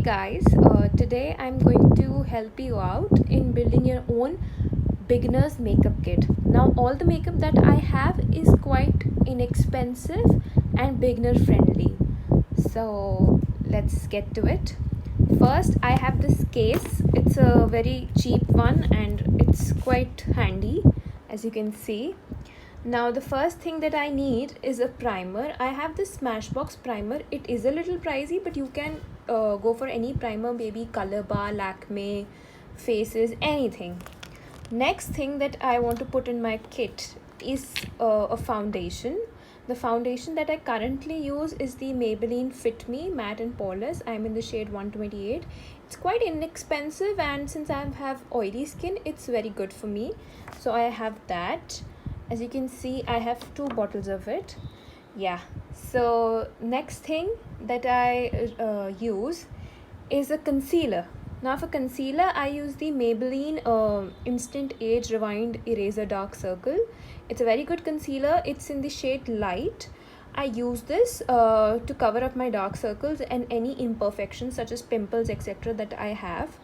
guys, today I'm going to help you out in building your own beginner's makeup kit. Now all the makeup that I have is quite inexpensive and beginner friendly. So let's get to it. First I have this case. It's a very cheap one and it's quite handy, as you can see. Now the first thing that I need is a primer. I have this Smashbox primer. It is a little pricey, but you can go for any primer, maybe Color Bar, Lakme, Faces, anything. Next thing that I want to put in my kit is a foundation. The foundation that I currently use is the Maybelline Fit Me Matte and Poreless. I'm in the shade 128. It's quite inexpensive, and since I have oily skin, it's very good for me. So I have that. As you can see, I have 2 bottles of it. Yeah, so next thing that I use is a concealer. Now for concealer, I use the Maybelline Instant Age Rewind Eraser Dark Circle. It's a very good concealer. It's in the shade Light. I use this to cover up my dark circles and any imperfections such as pimples, etc. that I have.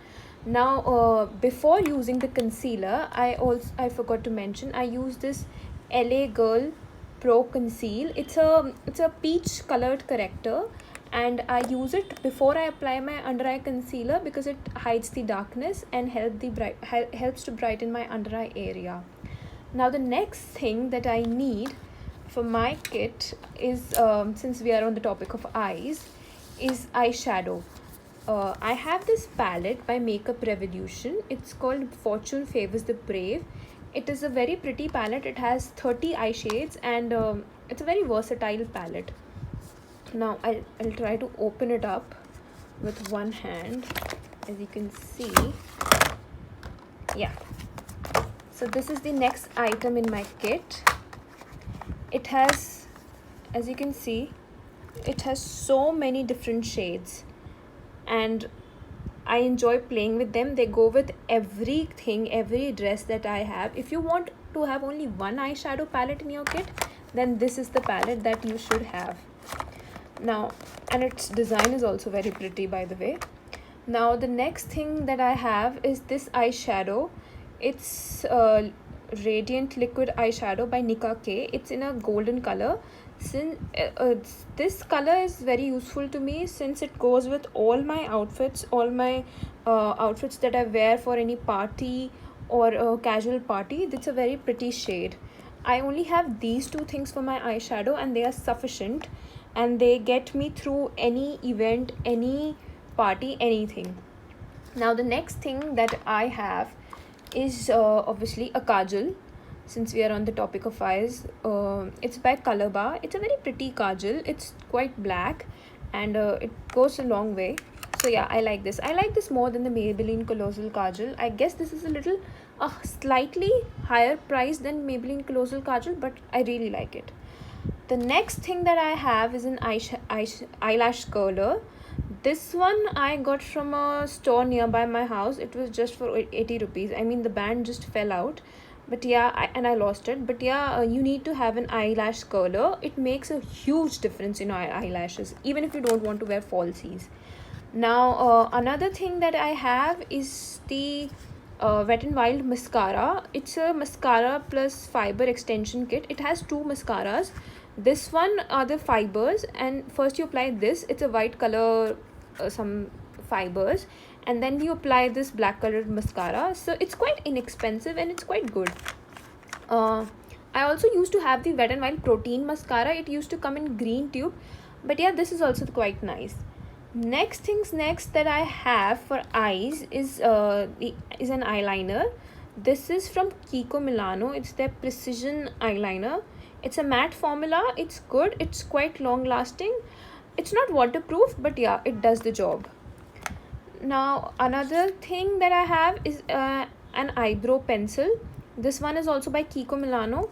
Now before using the concealer, I forgot to mention, I use this LA Girl Pro Conceal. It's a peach colored corrector, and I use it before I apply my under eye concealer because it hides the darkness and helps to brighten my under eye area. Now the next thing that I need for my kit is, since we are on the topic of eyes, is eyeshadow. I have this palette by Makeup Revolution. It's called Fortune Favors the Brave. It is a very pretty palette. It has 30 eye shades, and it's a very versatile palette. Now I'll try to open it up with one hand. As you can see, yeah. So this is the next item in my kit. It has, as you can see, it has so many different shades, and I enjoy playing with them. They go with everything, every dress that I have. If you want to have only one eyeshadow palette in your kit, then this is the palette that you should have. Now, and its design is also very pretty, by the way. Now the next thing that I have is this eyeshadow. It's Radiant Liquid Eyeshadow by Nika K. It's in a golden color. Since this color is very useful to me, since it goes with all my outfits, outfits that I wear for any party or a casual party. It's a very pretty shade. I only have these 2 things for my eyeshadow, and they are sufficient, and they get me through any event, any party, anything. Now the next thing that I have is obviously a kajal. Since we are on the topic of eyes, it's by Color Bar. It's a very pretty kajal. It's quite black, and it goes a long way. So yeah, I like this. I like this more than the Maybelline Colossal Kajal. I guess this is a little slightly higher price than Maybelline Colossal Kajal, but I really like it. The next thing that I have is an eyelash curler. This one I got from a store nearby my house. It was just for 80 rupees. I mean, the band just fell out, but yeah, I lost it. But yeah, you need to have an eyelash curler. It makes a huge difference in our eyelashes, even if you don't want to wear falsies. Now another thing that I have is the Wet n Wild mascara. It's a mascara plus fiber extension kit. It has 2 mascaras. This one are the fibers, and first you apply this. It's a white color, some fibers, and then you apply this black colored mascara. So it's quite inexpensive and it's quite good. I also used to have the Wet n Wild protein mascara. It used to come in green tube, but yeah, this is also quite nice. Next that I have for eyes is an eyeliner. This is from Kiko Milano. It's their precision eyeliner. It's a matte formula. It's good. It's quite long lasting. It's not waterproof, but yeah, it does the job. Now another thing that I have is an eyebrow pencil. This one is also by Kiko Milano.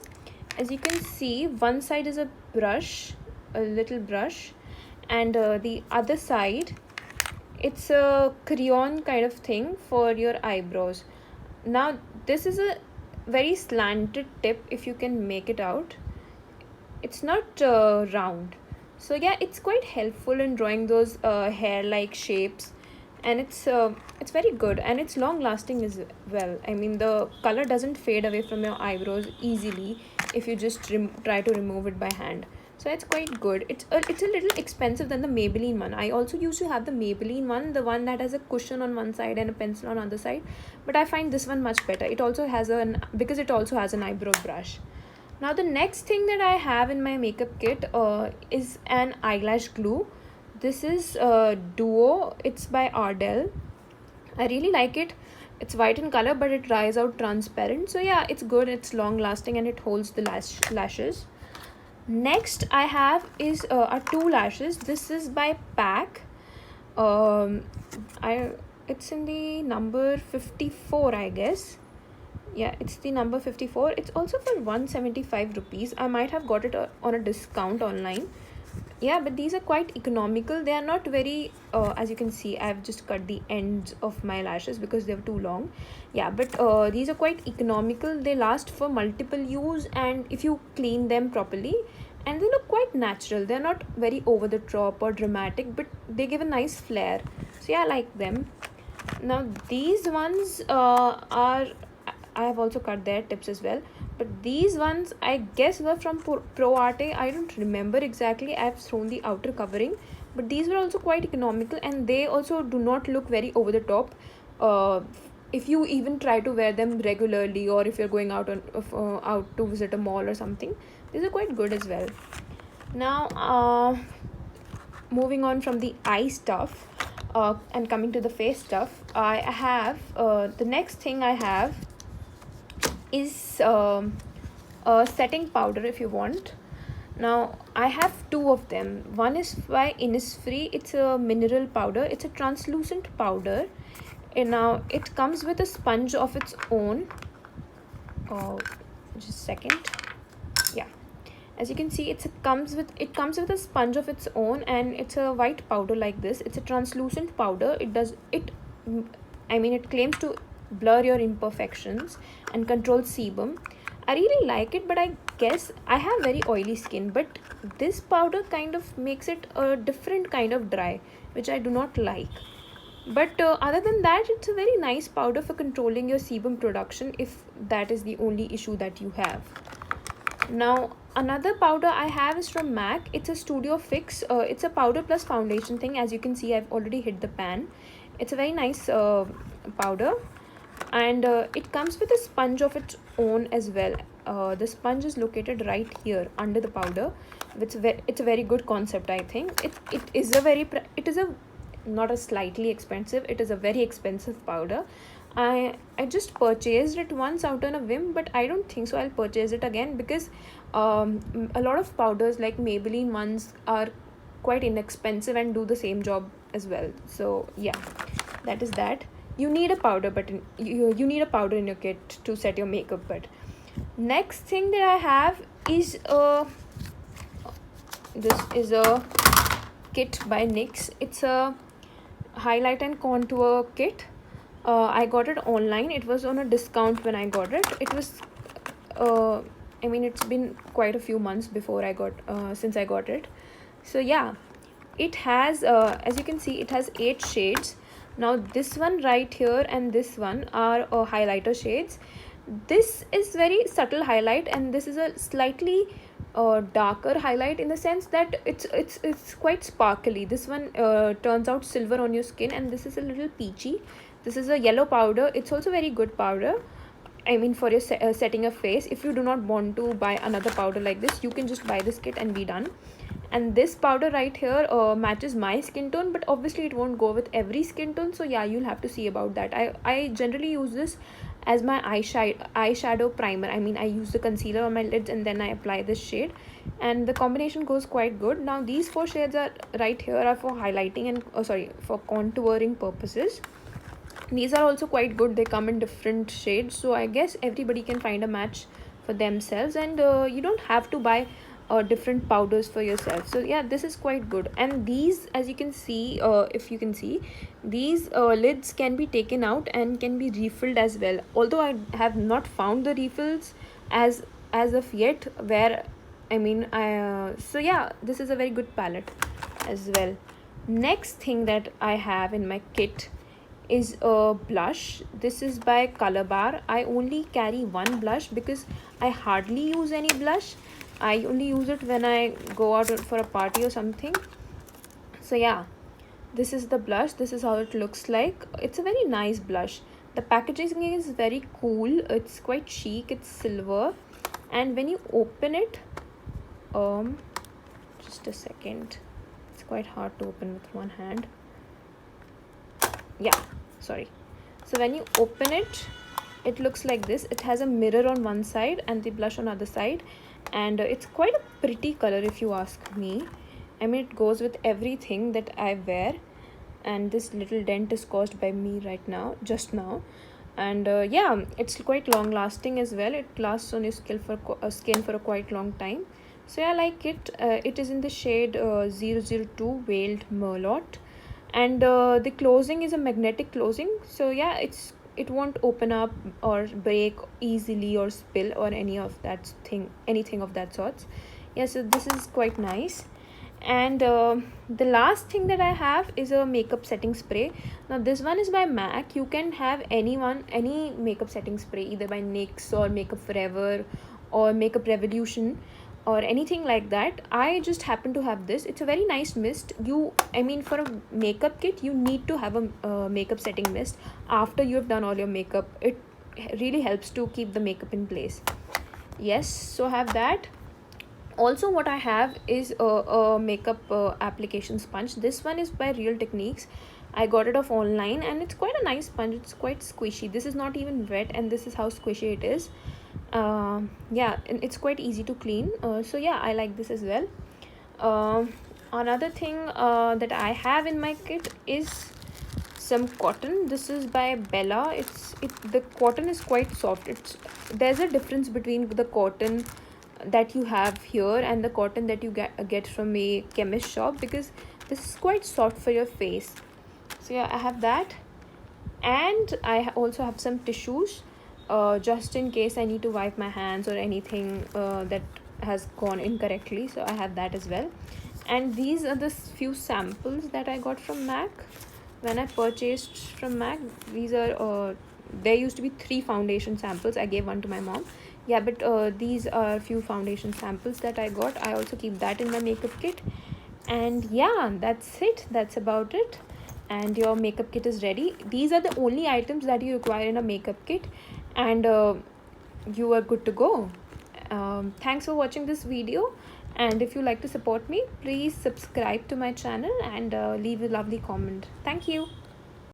As you can see, one side is a brush, a little brush, and the other side, it's a crayon kind of thing for your eyebrows. Now this is a very slanted tip, if you can make it out. It's not round. So yeah, it's quite helpful in drawing those hair like shapes and it's very good, and it's long lasting as well. I mean, the color doesn't fade away from your eyebrows easily if you just try to remove it by hand. So it's quite good. It's a little expensive than the Maybelline one. I also used to have the Maybelline one, the one that has a cushion on one side and a pencil on the other side, but I find this one much better. It also has because it also has an eyebrow brush. Now the next thing that I have in my makeup kit is an eyelash glue. This is Duo. It's by Ardell. I really like it. It's white in color, but it dries out transparent. So yeah, it's good. It's long lasting and it holds the lashes. Next I have is are two lashes. This is by Pack. I it's in the number 54, I guess. Yeah, it's the number 54. It's also for 175 rupees. I might have got it on a discount online. Yeah, but these are quite economical. They are not very as you can see, I've just cut the ends of my lashes because they're too long. Yeah, but these are quite economical. They last for multiple use, and if you clean them properly, and they look quite natural. They're not very over the top or dramatic, but they give a nice flair. So yeah, I like them. Now these ones are, I have also cut their tips as well, but these ones I guess were from Pro Arte. I don't remember exactly. I've thrown the outer covering, but these were also quite economical, and they also do not look very over the top. If you even try to wear them regularly, or if you're going out out to visit a mall or something, these are quite good as well. Now moving on from the eye stuff and coming to the face stuff, I have the next thing I have is a setting powder if you want. Now I have two of them. One is by Innisfree. It's a mineral powder. It's a translucent powder, and now it comes with a sponge of its own. Just a second. Yeah, as you can see, it comes with a sponge of its own, and it's a white powder like this. It's a translucent powder. It claims to blur your imperfections and control sebum. I really like it, but I guess I have very oily skin, but this powder kind of makes it a different kind of dry, which I do not like. But other than that, it's a very nice powder for controlling your sebum production if that is the only issue that you have. Now another powder I have is from MAC. It's a Studio Fix. It's a powder plus foundation thing. As you can see, I've already hit the pan. It's a very nice powder, and it comes with a sponge of its own as well. The sponge is located right here under the powder. It's a very good concept. I think it is not a slightly expensive, it is a very expensive powder. I just purchased it once out on a whim, but I don't think so I'll purchase it again, because a lot of powders like Maybelline ones are quite inexpensive and do the same job as well. So yeah, that is that. You need a powder, but you need a powder in your kit to set your makeup. But next thing that I have is this is a kit by NYX. It's a highlight and contour kit. I got it online. It was on a discount when I got it. It was it's been quite a few months before since I got it. So yeah, it has as you can see, it has 8 shades. Now this one right here and this one are highlighter shades. This is very subtle highlight, and this is a slightly darker highlight, in the sense that it's quite sparkly. This one turns out silver on your skin, and this is a little peachy. This is a yellow powder. It's also very good powder, for your setting a face. If you do not want to buy another powder like this, you can just buy this kit and be done. And this powder right here matches my skin tone, but obviously it won't go with every skin tone. So yeah, you'll have to see about that. I generally use this as my eyeshadow primer. I use the concealer on my lids and then I apply this shade, and the combination goes quite good. Now these 4 shades are right here are for highlighting and for contouring purposes. These are also quite good. They come in different shades, so I guess everybody can find a match for themselves, and you don't have to buy different powders for yourself. So yeah, this is quite good. And these, as you can see, if you can see, these lids can be taken out and can be refilled as well, although I have not found the refills as of yet, where so yeah, this is a very good palette as well. Next thing that I have in my kit is a blush. This is by Color Bar. I only carry one blush because I hardly use any blush. I only use it when I go out for a party or something. So yeah, this is the blush. This is how it looks like. It's a very nice blush. The packaging is very cool. It's quite chic. It's silver, and when you open it, just a second, it's quite hard to open with one hand. Yeah, sorry. So when you open it, it looks like this. It has a mirror on one side and the blush on the other side, and it's quite a pretty color if you ask me. I mean, it goes with everything that I wear, and this little dent is caused by me right now, just now. And yeah, it's quite long lasting as well. It lasts on your skin for a quite long time. So yeah, I like it. It is in the shade 002 Veiled Merlot, and the closing is a magnetic closing. So yeah, it won't open up or break easily or spill or anything of that sorts. Yeah, so this is quite nice. And the last thing that I have is a makeup setting spray. Now this one is by MAC. You can have any makeup setting spray, either by NYX or Makeup Forever or Makeup Revolution or anything like that. I just happen to have this. It's a very nice mist. For a makeup kit, you need to have a makeup setting mist after you have done all your makeup. It really helps to keep the makeup in place. Yes, so I have that. Also, what I have is a makeup application sponge. This one is by Real Techniques. I got it off online, and it's quite a nice sponge. It's quite squishy. This is not even wet, and this is how squishy it is. Yeah, and it's quite easy to clean. So yeah, I like this as well. Another thing that I have in my kit is some cotton. This is by Bella. The cotton is quite soft. There's a difference between the cotton that you have here and the cotton that you get from a chemist shop, because this is quite soft for your face. So yeah, I have that, and I also have some tissues just in case I need to wipe my hands or anything that has gone incorrectly. So I have that as well. And these are the few samples that I got from MAC when I purchased from MAC. These are there used to be 3 foundation samples. I gave one to my mom. Yeah, but these are a few foundation samples that I got. I also keep that in my makeup kit. And yeah, that's it. That's about it. And your makeup kit is ready. These are the only items that you require in a makeup kit, and you are good to go. Thanks for watching this video, and if you like to support me, please subscribe to my channel and leave a lovely comment. Thank you.